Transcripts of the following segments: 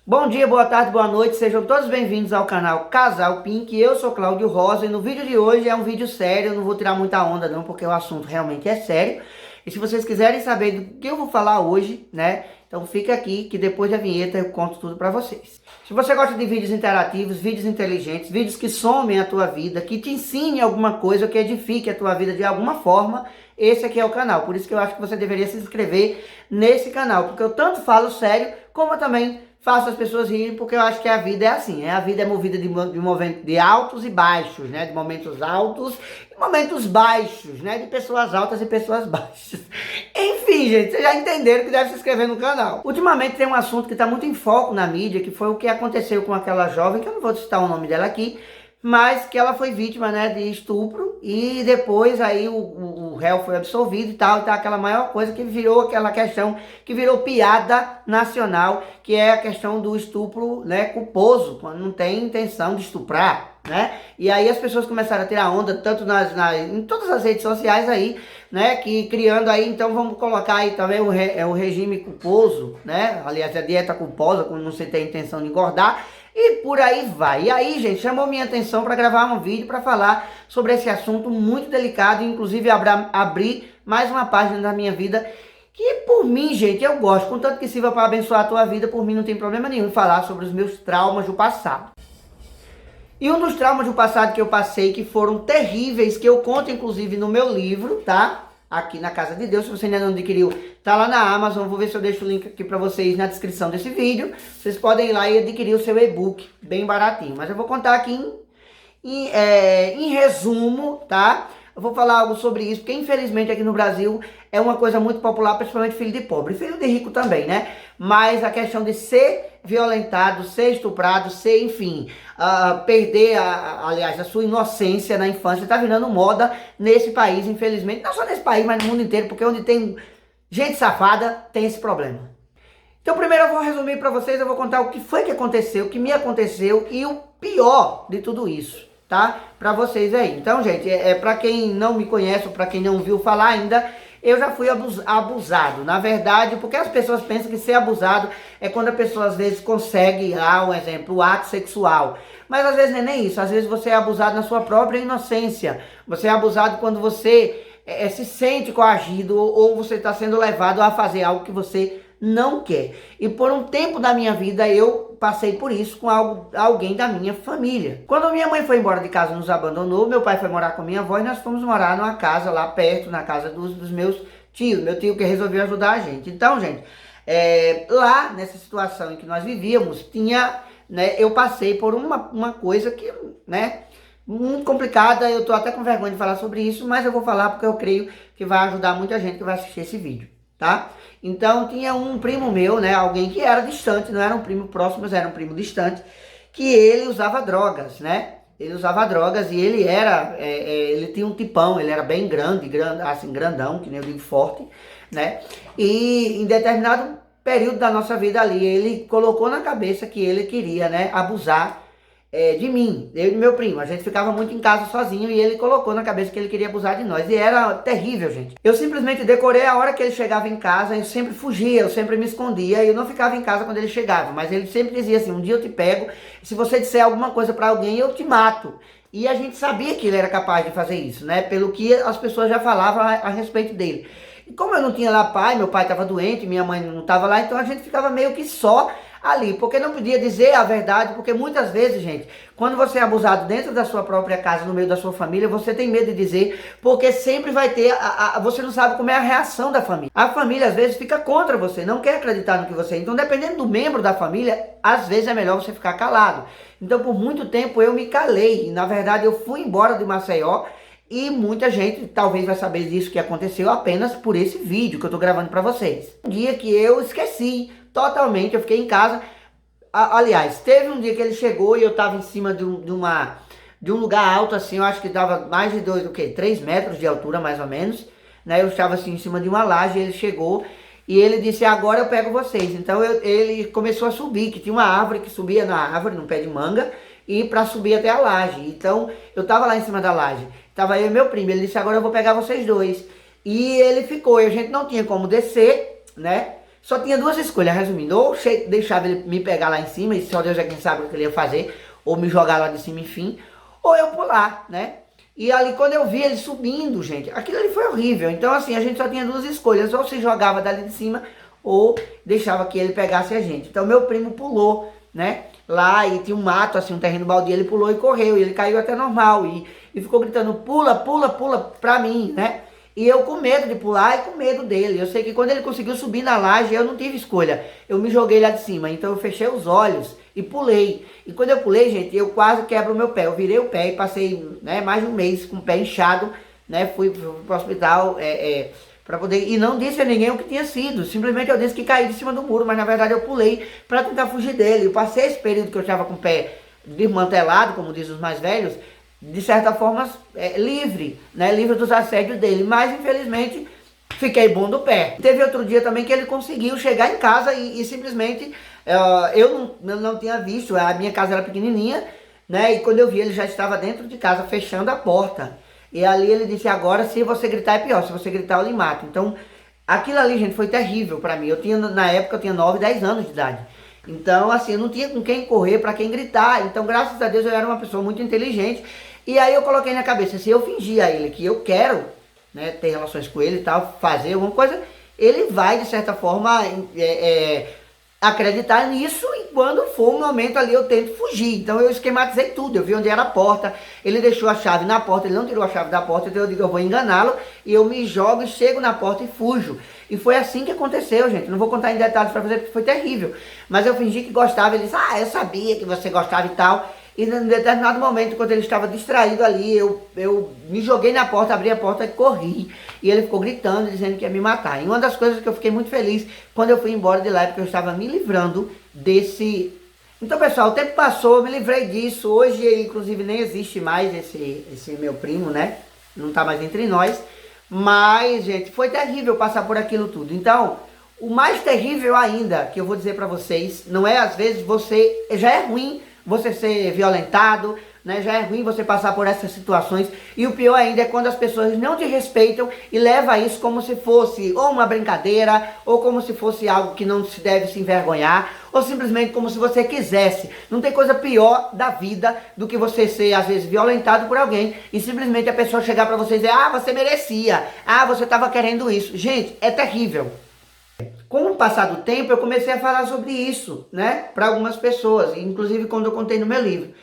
Bom dia, boa tarde, boa noite, sejam todos bem-vindos ao canal Casal Pink. Eu sou Cláudio Rosa e no vídeo de hoje é um vídeo sério, eu não vou tirar muita onda não, porque o assunto realmente é sério. E se vocês quiserem saber do que eu vou falar hoje, né, então fica aqui que depois da vinheta eu conto tudo pra vocês. Se você gosta de vídeos interativos, vídeos inteligentes, vídeos que somem a tua vida, que te ensinem alguma coisa, que edifique a tua vida de alguma forma, esse aqui é o canal. Por isso que eu acho que você deveria se inscrever nesse canal, porque eu tanto falo sério, como eu também faço as pessoas rirem, porque eu acho que a vida é assim, né? A vida é movida de altos e baixos, né? De momentos altos e momentos baixos, né? De pessoas altas e pessoas baixas. Enfim, gente, vocês já entenderam que deve se inscrever no canal. Ultimamente tem um assunto que está muito em foco na mídia, que foi o que aconteceu com aquela jovem, que eu não vou citar o nome dela aqui, mas que ela foi vítima, né, de estupro e depois aí o réu foi absolvido e tal, então aquela maior coisa que virou aquela questão, que virou piada nacional, que é a questão do estupro, né, culposo, quando não tem intenção de estuprar, né, e aí as pessoas começaram a tirar onda, tanto em todas as redes sociais aí, né, que criando aí, então vamos colocar aí também o regime culposo, né, aliás a dieta culposa, quando não se tem intenção de engordar, e por aí vai. E aí, gente, chamou minha atenção para gravar um vídeo para falar sobre esse assunto muito delicado. Inclusive, abrir mais uma página da minha vida que, por mim, gente, eu gosto. Contanto que sirva para abençoar a tua vida, por mim não tem problema nenhum em falar sobre os meus traumas do passado. E um dos traumas do passado que eu passei, que foram terríveis, que eu conto, inclusive, no meu livro, tá? Aqui na Casa de Deus, se você ainda não adquiriu, tá lá na Amazon, vou ver se eu deixo o link aqui pra vocês na descrição desse vídeo. Vocês podem ir lá e adquirir o seu e-book, bem baratinho. Mas eu vou contar aqui em resumo, tá? Eu vou falar algo sobre isso, porque infelizmente aqui no Brasil é uma coisa muito popular, principalmente filho de pobre. Filho de rico também, né? Mas a questão de ser violentado, ser estuprado, ser, enfim, perder, aliás, a sua inocência na infância, tá virando moda nesse país, infelizmente. Não só nesse país, mas no mundo inteiro, porque onde tem gente safada, tem esse problema. Então primeiro eu vou resumir pra vocês, eu vou contar o que foi que aconteceu, o que me aconteceu e o pior de tudo isso, tá? Pra vocês aí. Então, gente, pra quem não me conhece ou pra quem não viu falar ainda, eu já fui abusado. Na verdade, porque as pessoas pensam que ser abusado é quando a pessoa às vezes consegue, um exemplo, o ato sexual. Mas às vezes não é nem isso. Às vezes você é abusado na sua própria inocência. Você é abusado quando você se sente coagido ou você está sendo levado a fazer algo que você não quer. E por um tempo da minha vida eu passei por isso com alguém da minha família. Quando minha mãe foi embora de casa, nos abandonou, meu pai foi morar com minha avó e nós fomos morar numa casa lá perto, na casa dos meus tios, meu tio que resolveu ajudar a gente. Então, gente, lá nessa situação em que nós vivíamos, eu passei por uma coisa que, né, muito complicada. Eu tô até com vergonha de falar sobre isso, mas eu vou falar porque eu creio que vai ajudar muita gente que vai assistir esse vídeo, tá? Então tinha um primo meu, né, alguém que era distante, não era um primo próximo, mas era um primo distante, que ele usava drogas, né? Ele usava drogas e ele ele tinha um tipão, ele era bem grande, assim, grandão, que nem eu digo, forte, né? E em determinado período da nossa vida ali, ele colocou na cabeça que ele queria, né, abusar de mim, eu e meu primo. A gente ficava muito em casa sozinho e ele colocou na cabeça que ele queria abusar de nós. E era terrível, gente. Eu simplesmente decorei a hora que ele chegava em casa, eu sempre fugia, eu sempre me escondia, e eu não ficava em casa quando ele chegava. Mas ele sempre dizia assim, um dia eu te pego, se você disser alguma coisa pra alguém, eu te mato. E a gente sabia que ele era capaz de fazer isso, né? Pelo que as pessoas já falavam a respeito dele. E como eu não tinha lá pai, meu pai estava doente, minha mãe não estava lá, então a gente ficava meio que só ali, porque não podia dizer a verdade, porque muitas vezes, gente, quando você é abusado dentro da sua própria casa, no meio da sua família, você tem medo de dizer, porque sempre vai ter, você não sabe como é a reação da família. A família, às vezes, fica contra você, não quer acreditar no que você é. Então, dependendo do membro da família, às vezes é melhor você ficar calado. Então, por muito tempo, eu me calei. Na verdade, eu fui embora de Maceió, e muita gente talvez vai saber disso que aconteceu apenas por esse vídeo que eu tô gravando pra vocês. Um dia que eu esqueci totalmente, eu fiquei em casa. Aliás, teve um dia que ele chegou e eu tava em cima de um lugar alto assim, eu acho que dava mais de 3 metros de altura mais ou menos, né? Eu estava assim em cima de uma laje, ele chegou e ele disse, agora eu pego vocês. Então ele começou a subir, que tinha uma árvore que subia na árvore, num pé de manga, e para subir até a laje. Então eu tava lá em cima da laje, tava eu e meu primo, ele disse, agora eu vou pegar vocês dois. E ele ficou, e a gente não tinha como descer, né? só tinha duas escolhas, resumindo, ou deixava ele me pegar lá em cima, e só Deus é quem sabe o que ele ia fazer, ou me jogar lá de cima, enfim, ou eu pular, né? E ali quando eu vi ele subindo, gente, aquilo ali foi horrível. Então assim, a gente só tinha duas escolhas, ou se jogava dali de cima, ou deixava que ele pegasse a gente. Então meu primo pulou, né, lá e tinha um mato, assim, um terreno baldio, ele pulou e correu, e ele caiu até normal, e ficou gritando, pula, pula, pula, pra mim, né? E eu com medo de pular e com medo dele. Eu sei que quando ele conseguiu subir na laje, eu não tive escolha. Eu me joguei lá de cima, então eu fechei os olhos e pulei. E quando eu pulei, gente, eu quase quebro o meu pé. Eu virei o pé e passei, né, mais de um mês com o pé inchado, né? Fui pro hospital para poder... E não disse a ninguém o que tinha sido. Simplesmente eu disse que caí de cima do muro, mas na verdade eu pulei para tentar fugir dele. Eu passei esse período que eu estava com o pé desmantelado, como dizem os mais velhos, de certa forma livre, né, livre dos assédios dele, mas infelizmente fiquei bom do pé. Teve outro dia também que ele conseguiu chegar em casa e simplesmente eu não tinha visto, a minha casa era pequenininha, né, e quando eu vi ele já estava dentro de casa fechando a porta, e ali ele disse, agora se você gritar é pior, se você gritar eu lhe mato. Então aquilo ali, gente, foi terrível pra mim. Na época eu tinha 9, 10 anos de idade. Então, assim, eu não tinha com quem correr, pra quem gritar. Então, graças a Deus, eu era uma pessoa muito inteligente. E aí eu coloquei na cabeça, se eu fingir a ele que eu quero, né, ter relações com ele e tal, fazer alguma coisa, ele vai, de certa forma, acreditar nisso, e quando for o momento ali eu tento fugir. Então eu esquematizei tudo, eu vi onde era a porta, ele deixou a chave na porta, ele não tirou a chave da porta, então eu digo, eu vou enganá-lo, e eu me jogo e chego na porta e fujo. E foi assim que aconteceu, gente. Não vou contar em detalhes pra você porque foi terrível. Mas eu fingi que gostava, ele disse, eu sabia que você gostava e tal. E em determinado momento, quando ele estava distraído ali, eu me joguei na porta, abri a porta e corri. E ele ficou gritando, dizendo que ia me matar. E uma das coisas que eu fiquei muito feliz quando eu fui embora de lá é porque eu estava me livrando desse... Então, pessoal, o tempo passou, eu me livrei disso. Hoje, inclusive, nem existe mais esse meu primo, né? Não tá mais entre nós. Mas, gente, foi terrível passar por aquilo tudo. Então, o mais terrível ainda, que eu vou dizer pra vocês, não é às vezes você... Já é ruim você ser violentado, né? Já é ruim você passar por essas situações. E o pior ainda é quando as pessoas não te respeitam e levam isso como se fosse ou uma brincadeira, ou como se fosse algo que não se deve se envergonhar, ou simplesmente como se você quisesse. Não tem coisa pior da vida do que você ser, às vezes, violentado por alguém e simplesmente a pessoa chegar pra você e dizer, você merecia, você estava querendo isso. Gente, é terrível. Com o passar do tempo, eu comecei a falar sobre isso, né, para algumas pessoas, inclusive quando eu contei no meu livro.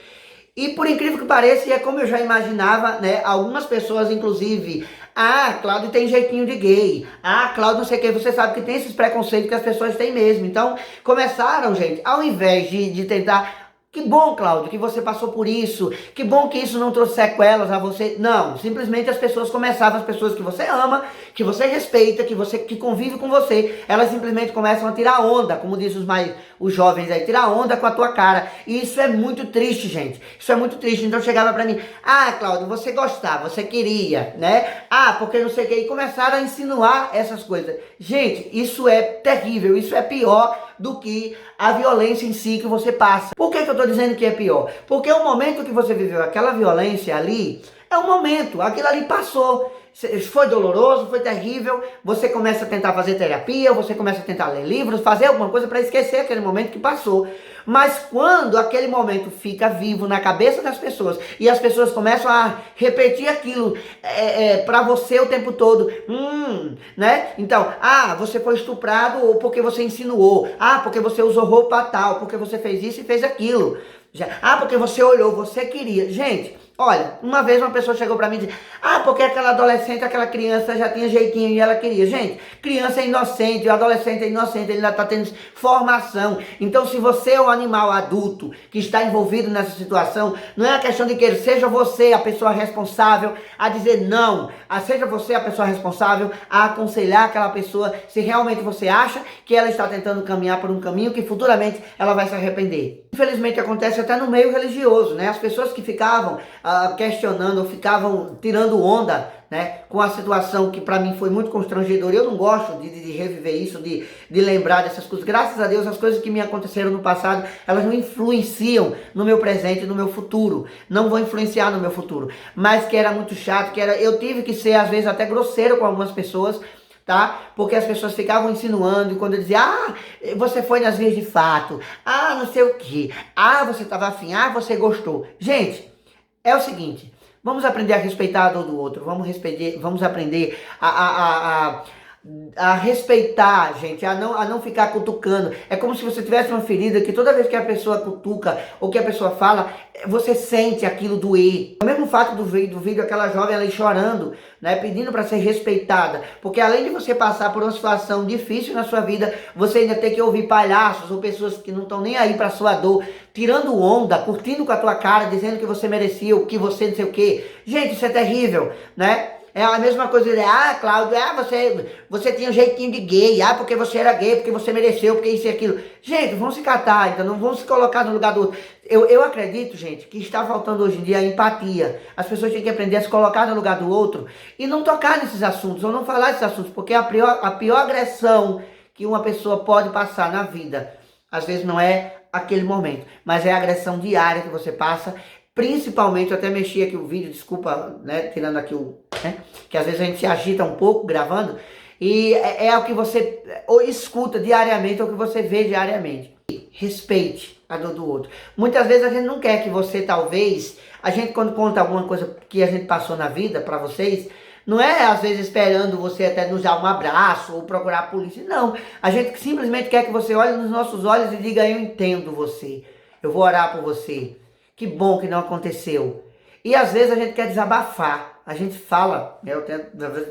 E por incrível que pareça, e é como eu já imaginava, né, algumas pessoas, inclusive, Cláudio tem jeitinho de gay, Cláudio não sei o que, você sabe que tem esses preconceitos que as pessoas têm mesmo. Então, começaram, gente, ao invés de tentar... Que bom, Cláudio, que você passou por isso. Que bom que isso não trouxe sequelas a você. Não, simplesmente as pessoas começavam, as pessoas que você ama, que você respeita, que convive com você, elas simplesmente começam a tirar onda, como dizem os jovens aí, tirar onda com a tua cara. E isso é muito triste, gente. Isso é muito triste. Então chegava pra mim, Cláudio, você gostava, você queria, né? Porque não sei o que. E começaram a insinuar essas coisas. Gente, isso é terrível, isso é pior do que a violência em si que você passa. Por que eu tô dizendo que é pior? Porque o momento que você viveu aquela violência ali, é um momento, aquilo ali passou. Foi doloroso, foi terrível, você começa a tentar fazer terapia, você começa a tentar ler livros, fazer alguma coisa para esquecer aquele momento que passou. Mas quando aquele momento fica vivo na cabeça das pessoas e as pessoas começam a repetir aquilo para você o tempo todo, né? Então, você foi estuprado ou porque você insinuou, porque você usou roupa tal, porque você fez isso e fez aquilo, porque você olhou, você queria. Gente, olha, uma vez uma pessoa chegou pra mim e disse, porque aquela adolescente, aquela criança já tinha jeitinho e ela queria. Gente, criança é inocente, o adolescente é inocente, ele ainda tá tendo formação. Então, se você é um animal adulto que está envolvido nessa situação, não é a questão de que seja você a pessoa responsável a dizer não, seja você a pessoa responsável a aconselhar aquela pessoa se realmente você acha que ela está tentando caminhar por um caminho que futuramente ela vai se arrepender. Infelizmente acontece até no meio religioso, né? As pessoas que ficavam questionando, ficavam tirando onda, né, com a situação que para mim foi muito constrangedora. Eu não gosto de reviver isso, de lembrar dessas coisas. Graças a Deus, as coisas que me aconteceram no passado, elas não influenciam no meu presente e no meu futuro. Não vão influenciar no meu futuro. Mas que era muito chato, eu tive que ser, às vezes, até grosseiro com algumas pessoas, tá? Porque as pessoas ficavam insinuando, e quando eu dizia, você foi nas vias de fato, não sei o que, você estava afim, você gostou. Gente, é o seguinte, vamos aprender a respeitar a dor do outro, vamos aprender a respeitar, gente, a não ficar cutucando. É como se você tivesse uma ferida que toda vez que a pessoa cutuca ou que a pessoa fala, você sente aquilo doer. O mesmo fato do vídeo, aquela jovem ali chorando, né, pedindo para ser respeitada, porque além de você passar por uma situação difícil na sua vida, você ainda tem que ouvir palhaços ou pessoas que não estão nem aí para sua dor, tirando onda, curtindo com a tua cara, dizendo que você merecia, o que você não sei o que. Gente, isso é terrível, né? É a mesma coisa de, Cláudio, você tinha um jeitinho de gay, porque você era gay, porque você mereceu, porque isso e aquilo. Gente, vamos se catar, então não vamos se colocar no lugar do outro. Eu acredito, gente, que está faltando hoje em dia a empatia. As pessoas têm que aprender a se colocar no lugar do outro e não tocar nesses assuntos, ou não falar desses assuntos, porque a pior agressão que uma pessoa pode passar na vida, às vezes não é aquele momento, mas é a agressão diária que você passa. Principalmente, eu até mexi aqui o vídeo, desculpa, né, tirando aqui que às vezes a gente se agita um pouco gravando, e é o que você escuta diariamente, é o que você vê diariamente. Respeite a dor do outro. Muitas vezes a gente não quer que você, a gente quando conta alguma coisa que a gente passou na vida pra vocês, não é às vezes esperando você até nos dar um abraço ou procurar a polícia, não. A gente simplesmente quer que você olhe nos nossos olhos e diga, eu entendo você, eu vou orar por você. Que bom que não aconteceu. E às vezes a gente quer desabafar. A gente fala, eu tenho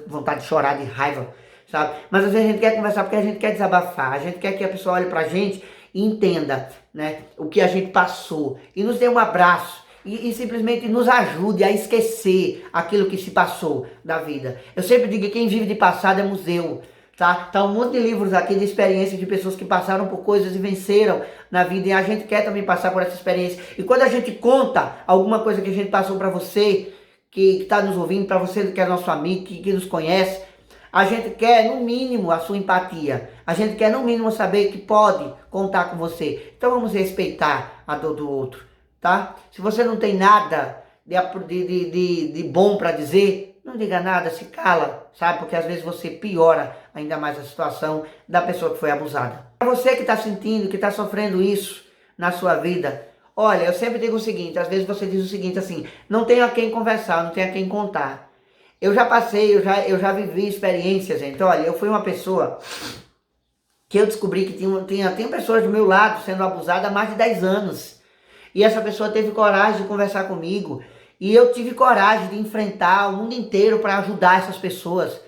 vontade de chorar de raiva, sabe? Mas às vezes a gente quer conversar porque a gente quer desabafar. A gente quer que a pessoa olhe pra gente e entenda, né, o que a gente passou. E nos dê um abraço. E simplesmente nos ajude a esquecer aquilo que se passou da vida. Eu sempre digo que quem vive de passado é museu. Tá um monte de livros aqui de experiências de pessoas que passaram por coisas e venceram na vida, e a gente quer também passar por essa experiência. E quando a gente conta alguma coisa que a gente passou para você, que está nos ouvindo, para você que é nosso amigo, que nos conhece, a gente quer no mínimo a sua empatia, a gente quer no mínimo saber que pode contar com você. Então vamos respeitar a dor do outro, tá? Se você não tem nada de bom para dizer, não diga nada, se cala, sabe? Porque às vezes você piora ainda mais a situação da pessoa que foi abusada. Para você que está sentindo, que está sofrendo isso na sua vida, olha, eu sempre digo o seguinte, às vezes você diz o seguinte assim, não tenho a quem conversar, não tenho a quem contar. Eu já passei, eu já vivi experiências, gente. Olha, eu fui uma pessoa que eu descobri que tinha pessoas do meu lado sendo abusadas há mais de 10 anos. E essa pessoa teve coragem de conversar comigo. E eu tive coragem de enfrentar o mundo inteiro para ajudar essas pessoas.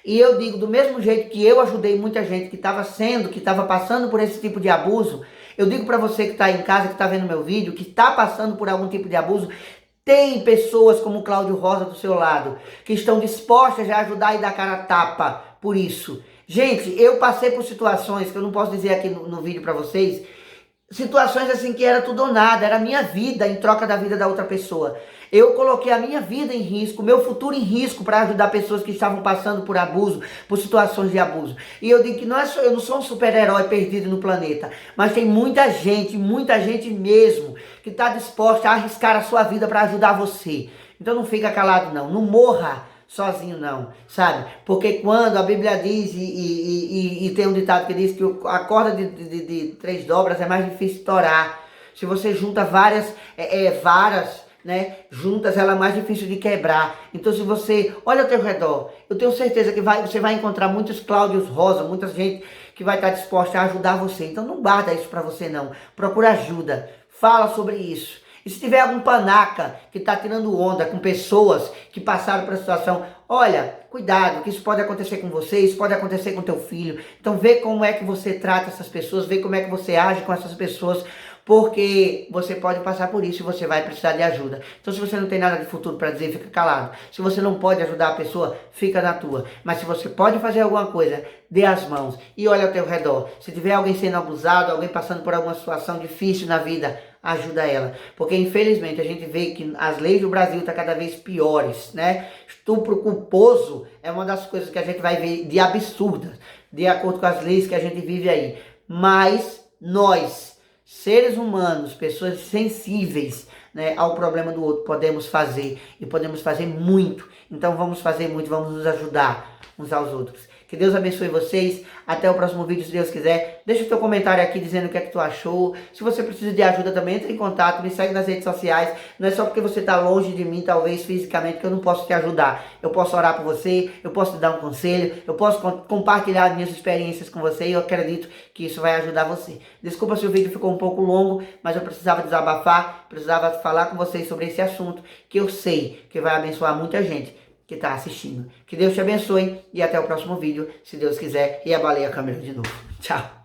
E eu digo, do mesmo jeito que eu ajudei muita gente que estava passando por esse tipo de abuso, eu digo para você que está aí em casa, que está vendo meu vídeo, que está passando por algum tipo de abuso, tem pessoas como o Cláudio Rosa do seu lado, que estão dispostas a ajudar e dar cara a tapa por isso. Gente, eu passei por situações que eu não posso dizer aqui no vídeo para vocês, situações assim que era tudo ou nada, era a minha vida em troca da vida da outra pessoa. Eu coloquei a minha vida em risco, meu futuro em risco para ajudar pessoas que estavam passando por abuso, por situações de abuso. E eu digo que eu não sou um super-herói perdido no planeta, mas tem muita gente mesmo, que está disposta a arriscar a sua vida para ajudar você. Então não fica calado não morra sozinho não, sabe? Porque quando a Bíblia diz, e tem um ditado que diz que a corda de 3 dobras é mais difícil torar. Se você junta várias varas, né, juntas, ela é mais difícil de quebrar. Então se você olha ao teu redor, eu tenho certeza que você vai encontrar muitos Cláudios Rosa, muita gente que vai estar disposta a ajudar você. Então não guarda isso para você não, procura ajuda, fala sobre isso. E se tiver algum panaca que está tirando onda com pessoas que passaram por essa situação, olha, cuidado, que isso pode acontecer com você, isso pode acontecer com teu filho. Então vê como é que você trata essas pessoas, vê como é que você age com essas pessoas, porque você pode passar por isso e você vai precisar de ajuda. Então se você não tem nada de futuro para dizer, fica calado. Se você não pode ajudar a pessoa, fica na tua. Mas se você pode fazer alguma coisa, dê as mãos e olha ao teu redor. Se tiver alguém sendo abusado, alguém passando por alguma situação difícil na vida, ajuda ela. Porque infelizmente a gente vê que as leis do Brasil estão cada vez piores, né? Estupro culposo é uma das coisas que a gente vai ver de absurdas, de acordo com as leis que a gente vive aí. Mas nós, seres humanos, pessoas sensíveis, né, ao problema do outro, podemos fazer e podemos fazer muito. Então vamos fazer muito, vamos nos ajudar uns aos outros. Que Deus abençoe vocês. Até o próximo vídeo, se Deus quiser. Deixa o teu comentário aqui dizendo o que é que tu achou. Se você precisa de ajuda também, entre em contato, me segue nas redes sociais. Não é só porque você está longe de mim, talvez fisicamente, que eu não posso te ajudar. Eu posso orar por você, eu posso te dar um conselho, eu posso compartilhar minhas experiências com você e eu acredito que isso vai ajudar você. Desculpa se o vídeo ficou um pouco longo, mas eu precisava desabafar, precisava falar com vocês sobre esse assunto, que eu sei que vai abençoar muita gente que está assistindo. Que Deus te abençoe e até o próximo vídeo, se Deus quiser. E abalei a câmera de novo. Tchau.